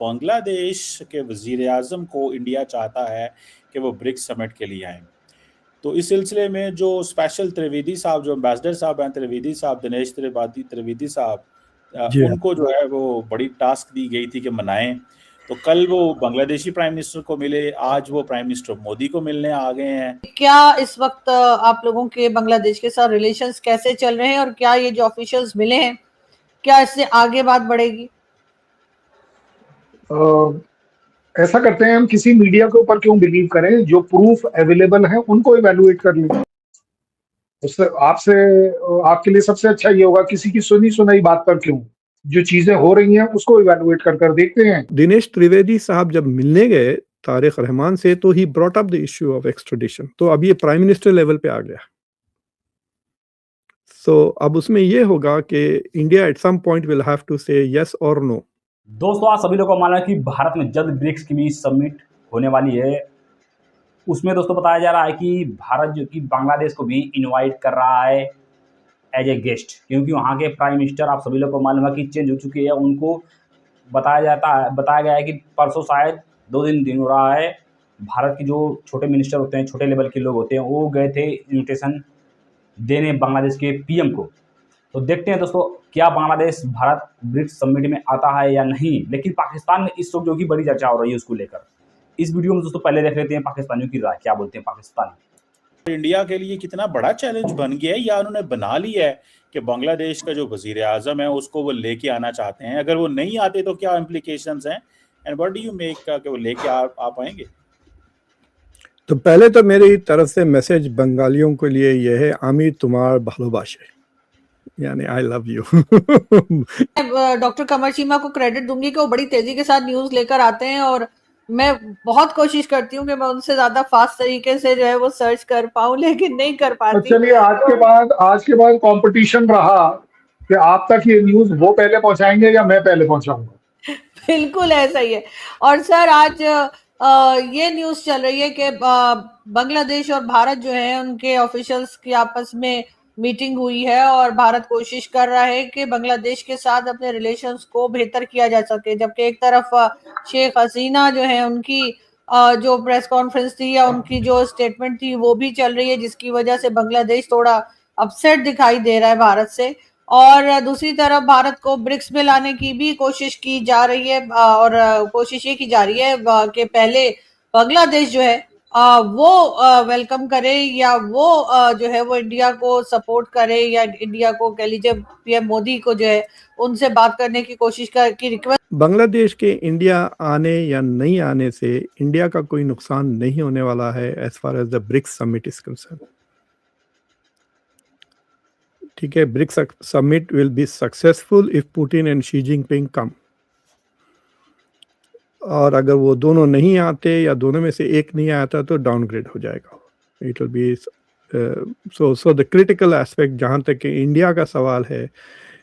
बांग्लादेश के वजीर आज़म को इंडिया चाहता है कि वो ब्रिक्स समिट के लिए आएँ। तो इस सिलसिले में जो स्पेशल त्रिवेदी साहब, जो एम्बेसडर साहब हैं, त्रिवेदी साहब, दिनेश त्रिवेदी साहब, जी हाँ। उनको जो है वो बड़ी टास्क दी गई थी कि मनाएं। तो कल वो बांग्लादेशी प्राइम मिनिस्टर को मिले, आज वो प्राइम मिनिस्टर मोदी को मिलने आ गए हैं। क्या इस वक्त आप लोगों के बांग्लादेश के साथ रिलेशंस कैसे चल रहे हैं, और क्या ये जो ऑफिशियल्स मिले हैं, क्या इससे आगे बात बढ़ेगी? ऐसा करते हैं, हम किसी मीडिया के ऊपर क्यों बिलीव करें, जो प्रूफ अवेलेबल है उनको इवैल्यूएट कर लें। उससे आपके लिए सबसे अच्छा ये होगा, किसी की सुनी सुनाई बात पर क्यों, जो चीजें हो रही हैं उसको इवैल्यूएट कर देखते हैं। दिनेश त्रिवेदी साहब जब मिलने गए तारिक रहमान से, तो he brought up the issue of extradition. तो अब ये प्राइम मिनिस्टर लेवल पे आ गया। सो अब उसमें ये होगा कि India at some point will have to say yes और नो। दोस्तों, आप सभी लोगों को मालूम है कि भारत में जल्द ब्रिक्स की भी समिट होने वाली है। उसमें दोस्तों बताया जा रहा है कि भारत जो कि बांग्लादेश को भी इनवाइट कर रहा है एज ए गेस्ट, क्योंकि वहाँ के प्राइम मिनिस्टर आप सभी लोगों को मालूम है कि चेंज हो चुके हैं। उनको बताया गया है कि परसों शायद 2 दिन हो रहा है, भारत के जो छोटे मिनिस्टर होते हैं, छोटे लेवल के लोग होते हैं, वो गए थे इन्विटेशन देने बांग्लादेश के पीएम को। तो देखते हैं दोस्तों, क्या बांग्लादेश भारत ब्रिक्स समिट में आता है या नहीं। लेकिन पाकिस्तान में इस वक्त जो कि बड़ी चर्चा हो रही है उसको लेकर, इस वीडियो में दोस्तों पहले देख लेते हैं पाकिस्तानियों की राय, क्या बोलते हैं पाकिस्तानी। इंडिया के लिए कितना बड़ा चैलेंज बन गया है, या उन्होंने बना लिया है कि बांग्लादेश का जो वजीर आज़म है उसको वो लेके आना चाहते हैं। अगर वो नहीं आते तो क्या इम्प्लीकेशंस हैं, and what do you make कि वो लेके आ पाएंगे? तो पहले तो मेरी तरफ से मैसेज बंगालियों के लिए यह है, आमिर तुम्हार भालोबाशे, यानी आई लव यू। डॉक्टर कमर चीमा को क्रेडिट दूंगी कि वो बड़ी तेजी के साथ न्यूज लेकर आते हैं, और मैं बहुत कोशिश करती हूँ कि मैं उनसे ज्यादा फास्ट तरीके से जो है वो सर्च कर पाऊं, लेकिन नहीं कर पाती। चलिए, आज के बाद कंपटीशन रहा कि आप तक ये न्यूज वो पहले पहुंचाएंगे या मैं पहले पहुंचाऊंगा। बिल्कुल ऐसा ही है। और सर, आज ये न्यूज चल रही है कि बांग्लादेश और भारत जो है उनके ऑफिशियल्स की आपस में मीटिंग हुई है, और भारत कोशिश कर रहा है कि बांग्लादेश के साथ अपने रिलेशंस को बेहतर किया जा सके। जबकि एक तरफ शेख हसीना जो है, उनकी जो प्रेस कॉन्फ्रेंस थी या उनकी जो स्टेटमेंट थी वो भी चल रही है, जिसकी वजह से बांग्लादेश थोड़ा अपसेट दिखाई दे रहा है भारत से। और दूसरी तरफ भारत को ब्रिक्स में लाने की भी कोशिश की जा रही है, और कोशिश ये की जा रही है कि पहले बांग्लादेश जो है वो वेलकम करे, या वो जो है वो इंडिया को सपोर्ट करे, या इंडिया को कह लीजिए पीएम मोदी को जो है उनसे बात करने की कोशिश की रिक्वेस्ट। बांग्लादेश के इंडिया आने या नहीं आने से इंडिया का कोई नुकसान नहीं होने वाला है as far as the BRICS summit is concern. ठीक है, BRICS summit will be successful if Putin and Xi Jinping come. और अगर वो दोनों नहीं आते या दोनों में से एक नहीं आता तो डाउनग्रेड हो जाएगा। It will be so the critical aspect जहाँ तक कि इंडिया का सवाल है,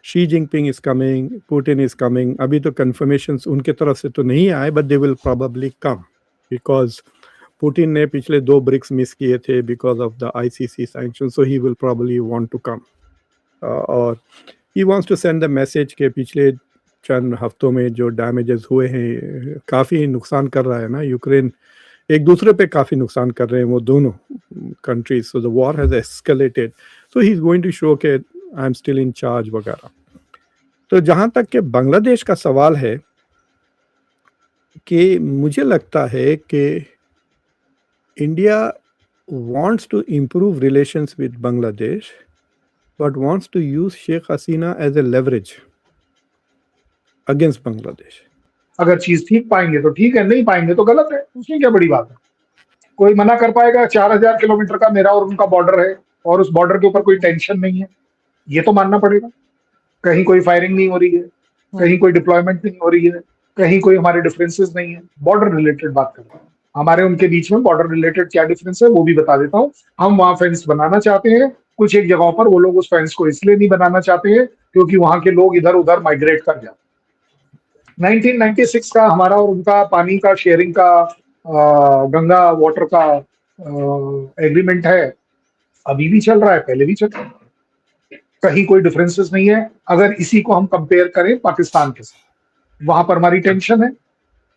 Xi Jinping is coming, Putin is coming. अभी तो कंफर्मेशंस उनके तरफ से तो नहीं आए, but they will probably come, because Putin ने पिछले 2 ब्रिक्स मिस किए थे because of the ICC sanction, so he will probably want to come. और he wants to send the message के पिछले चंद हफ्तों में जो डैमेजेस हुए हैं, काफ़ी नुकसान कर रहा है ना यूक्रेन, एक दूसरे पे काफ़ी नुकसान कर रहे हैं वो दोनों countries. So the war has escalated, so he is going to show के I am still in charge वगैरह। तो जहाँ तक कि बांग्लादेश का सवाल है, कि मुझे लगता है कि India wants to improve relations with Bangladesh, but wants to use Sheikh Hasina as a leverage against Bangladesh. अगर चीज ठीक पाएंगे तो ठीक है, नहीं पाएंगे तो गलत है, उसमें क्या बड़ी बात है। कोई मना कर पाएगा? 4000 किलोमीटर का मेरा और उनका बॉर्डर है, और उस बॉर्डर के ऊपर कोई टेंशन नहीं है, ये तो मानना पड़ेगा। कहीं कोई फायरिंग नहीं हो रही है, कहीं कोई डिप्लॉयमेंट नहीं हो रही है, कहीं कोई हमारे डिफरेंसेस नहीं है। बॉर्डर रिलेटेड बात कर रहे हैं, हमारे उनके बीच में बॉर्डर रिलेटेड क्या डिफरेंस है वो भी बता देता हूँ। हम वहाँ फेंस बनाना चाहते हैं, कुछ एक जगहों पर वो लोग उस फेंस को इसलिए नहीं बनाना चाहते हैं क्योंकि वहां के लोग इधर उधर माइग्रेट कर जाते। 1996 का हमारा और उनका पानी का शेयरिंग का गंगा वाटर का एग्रीमेंट है, अभी भी चल रहा है, पहले भी चल रहा है, कहीं कोई डिफरेंसेस नहीं है। अगर इसी को हम कंपेयर करें पाकिस्तान के साथ, वहां पर हमारी टेंशन है,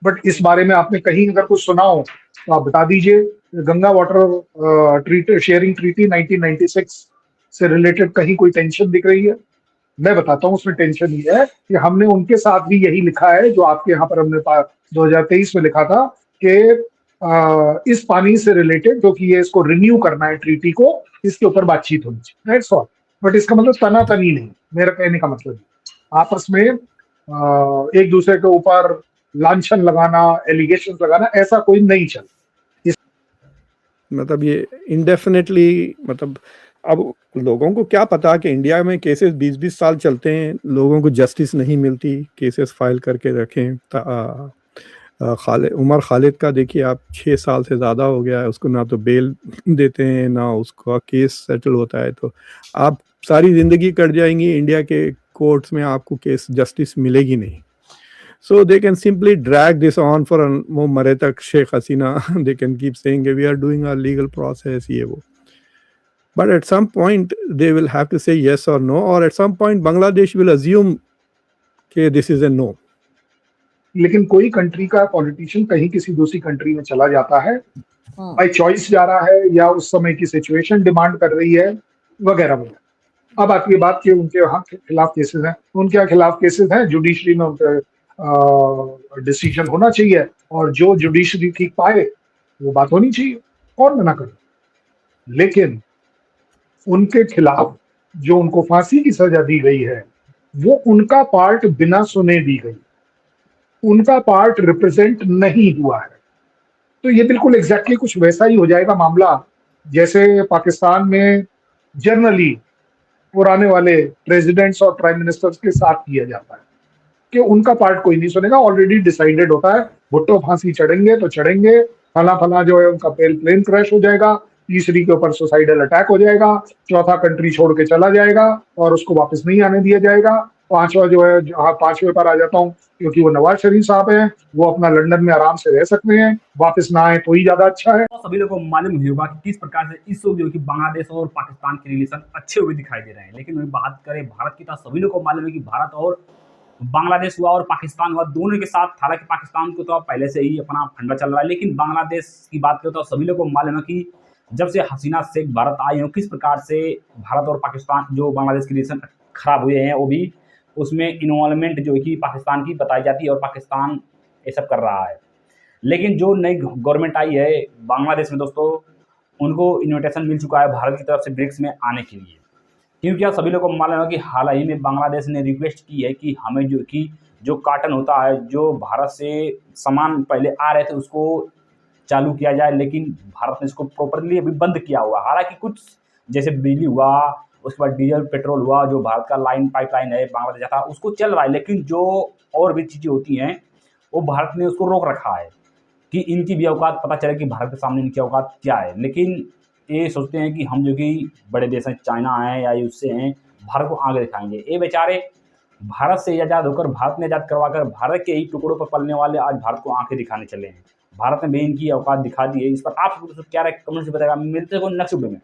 बट इस बारे में आपने कहीं अगर कुछ सुना हो तो आप बता दीजिए। गंगा वाटर शेयरिंग ट्रीटी 1996 से रिलेटेड कहीं कोई टेंशन दिख रही है? मैं बताता हूँ उसमें टेंशन ये है कि हमने उनके साथ भी यही लिखा है जो आपके यहाँ पर हमने 2023 में लिखा था कि इस पानी से रिलेटेड जो कि ये इसको रिन्यू करना है ट्रीटी को, इसके ऊपर बातचीत होनी चाहिए, दैट्स ऑल। बट इसका मतलब तनातनी नहीं, मेरा कहने का मतलब आपस में एक दूसरे के ऊपर लांछन लगाना, एलिगेशन लगाना, ऐसा कोई नहीं चल। मतलब ये इंडेफिनेटली, मतलब अब लोगों को क्या पता कि इंडिया में केसेस 20-20 साल चलते हैं, लोगों को जस्टिस नहीं मिलती, केसेस फाइल करके रखें। उमर खालिद का देखिए आप, 6 साल से ज़्यादा हो गया है, उसको ना तो बेल देते हैं ना उसका केस सेटल होता है। तो आप सारी ज़िंदगी कट जाएंगी इंडिया के कोर्ट्स में, आपको केस जस्टिस मिलेगी नहीं। So they can simply drag this on for वो मरे तक Sheikh Hasina, they can keep saying we are doing our legal process, ये वो। But at some point they will have to say yes or no, or at some point Bangladesh will assume कि this is a no. लेकिन कोई country का politician कहीं किसी दूसरी country में चला जाता है, बाय चॉइस जा रहा है या उस समय की सिचुएशन डिमांड कर रही है, वगैरह वगैरह। अब आपकी बात की उनके यहाँ खिलाफ केसेस हैं, उनके खिलाफ केसेस हैं, जुडिशरी में उनके डिसीजन होना चाहिए, और जो जुडिशरी ठीक पाए वो बात होनी चाहिए, कौन मना करे। लेकिन उनके खिलाफ जो उनको फांसी की सजा दी गई है, वो उनका पार्ट बिना सुने दी गई, उनका पार्ट रिप्रेजेंट नहीं हुआ है। तो ये बिल्कुल एग्जैक्टली कुछ वैसा ही हो जाएगा मामला जैसे पाकिस्तान में जनरली पुराने वाले प्रेसिडेंट्स और प्राइम मिनिस्टर्स के साथ किया जाता है कि उनका पार्ट कोई नहीं सुनेगा, ऑलरेडी डिसाइडेड होता है, भुट्टो फांसी चढ़ेंगे तो चढ़ेंगे, फला फला जो है उनका प्लेन क्रैश हो जाएगा, तीसरी के ऊपर सुसाइडल अटैक हो जाएगा, चौथा कंट्री छोड़ के चला जाएगा और उसको वापस नहीं आने दिया जाएगा, पांचवा जो है, जहाँ 5वें पर आ जाता हूँ क्योंकि वो नवाज शरीफ साहब हैं, वो अपना लंदन में आराम से रह सकते हैं, वापस ना आए तो ही ज्यादा अच्छा है। तो सभी लोगों को मालूम ही होगा कि किस प्रकार से इस वक्त जो कि बांग्लादेश और पाकिस्तान के रिलेशन अच्छे हुए दिखाई दे रहे हैं। लेकिन वही बात करें भारत की, तो सभी लोगों को मालूम है कि भारत और बांग्लादेश हुआ और पाकिस्तान हुआ, दोनों के साथ, हालांकि पाकिस्तान को तो अब पहले से ही अपना फंडा चल रहा है, लेकिन बांग्लादेश की बात करें तो सभी लोगों को मालूम है कि जब से हसीना शेख भारत आई हो, किस प्रकार से भारत और पाकिस्तान जो बांग्लादेश के रिलेशन खराब हुए हैं, वो भी उसमें इन्वॉल्वमेंट जो है कि पाकिस्तान की बताई जाती है और पाकिस्तान ये सब कर रहा है। लेकिन जो नई गवर्नमेंट आई है बांग्लादेश में दोस्तों, उनको इन्विटेशन मिल चुका है भारत की तरफ से ब्रिक्स में आने के लिए, क्योंकि आप सभी लोगों को मालूम है कि हाल ही में बांग्लादेश ने रिक्वेस्ट की है कि हमें जो कार्टन होता है, जो भारत से सामान पहले आ रहे थे, उसको चालू किया जाए, लेकिन भारत ने इसको प्रॉपरली अभी बंद किया हुआ। हालांकि कुछ जैसे बिजली हुआ, उसके बाद डीजल पेट्रोल हुआ, जो भारत का पाइपलाइन है बांग्लादेश जाता, उसको चल रहा है, लेकिन जो और भी चीज़ें होती हैं वो भारत ने उसको रोक रखा है कि इनकी भी औकात पता चले कि भारत के सामने इनकी औकात क्या है। लेकिन ये सोचते हैं कि हम जो कि बड़े देश हैं, चाइना हैं या उससे हैं, भारत को आगे दिखाएंगे। ये बेचारे भारत से आज़ाद होकर, भारत ने आज़ाद करवाकर, भारत के ही टुकड़ों पर पलने वाले आज भारत को आंखें दिखाने चले हैं। भारत ने भी इनकी औकात दिखा दी है। इस पर आप क्या राय कमेंट से बताएगा। मिलते हैं नेक्स्ट वीडियो में।